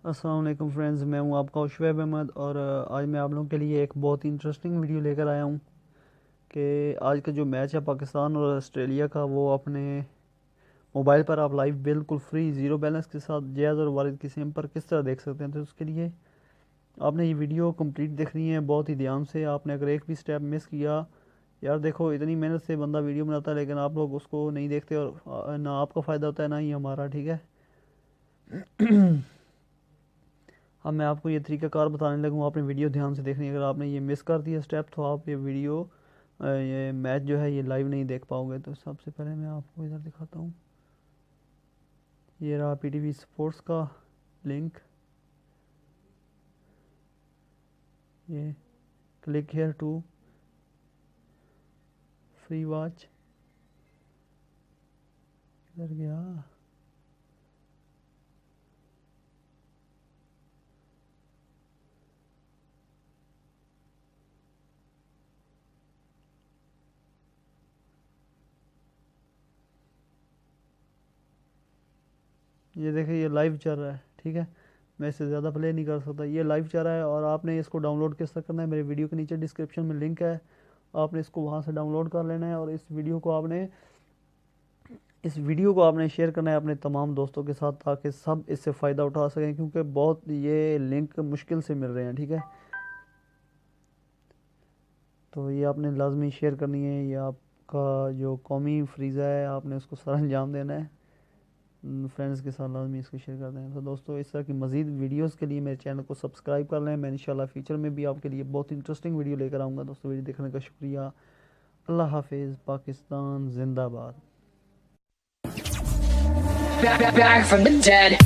अस्सलाम वालेकुम फ्रेंड्स, मैं हूं आपका शुएब अहमद और आज मैं आप लोगों के लिए एक बहुत ही इंटरेस्टिंग वीडियो लेकर आया हूं कि आज का जो मैच है पाकिस्तान और ऑस्ट्रेलिया का, वो अपने मोबाइल पर आप लाइव बिल्कुल फ्री ज़ीरो बैलेंस के साथ जैज़ और वालिद की सिम पर किस तरह देख सकते हैं। तो उसके लिए आपने ये वीडियो कंप्लीट देखनी है बहुत ही ध्यान से। आपने अगर एक भी स्टेप मिस किया, यार देखो इतनी मेहनत से बंदा वीडियो बनाता है लेकिन आप लोग उसको नहीं देखते और ना आपका फ़ायदा होता है ना ही हमारा, ठीक है। अब मैं आपको ये तरीक़ाकार बताने लगूँ, आपने वीडियो ध्यान से देखनी है। अगर आपने ये मिस कर दिया स्टेप तो आप ये वीडियो ये मैच जो है ये लाइव नहीं देख पाओगे। तो सबसे पहले मैं आपको इधर दिखाता हूँ, ये रहा पीटीवी स्पोर्ट्स का लिंक। ये click here to free watch, इधर गया। ये देखिए ये लाइव चल रहा है, ठीक है। मैं इससे ज़्यादा प्ले नहीं कर सकता, ये लाइव चल रहा है। और आपने इसको डाउनलोड किस तरह करना है, मेरे वीडियो के नीचे डिस्क्रिप्शन में लिंक है, आपने इसको वहाँ से डाउनलोड कर लेना है। और इस वीडियो को आपने शेयर करना है अपने तमाम दोस्तों के साथ ताकि सब इससे फ़ायदा उठा सकें, क्योंकि बहुत ये लिंक मुश्किल से मिल रहे हैं, ठीक है। तो ये आपने लाजमी शेयर करनी है। ये आपका जो कौमी फ्रीज़ा है आपने उसको सर अंजाम देना है। फ्रेंड्स के साथ लाजमी इसको शेयर कर दें। तो दोस्तों इस तरह की मज़ीद वीडियोस के लिए मेरे चैनल को सब्सक्राइब कर लें। मैं इंशाल्लाह फ्यूचर में भी आपके लिए बहुत इंटरेस्टिंग वीडियो लेकर आऊँगा। दोस्तों वीडियो देखने का शुक्रिया। अल्लाह हाफिज़। पाकिस्तान जिंदाबाद। Back from the dead.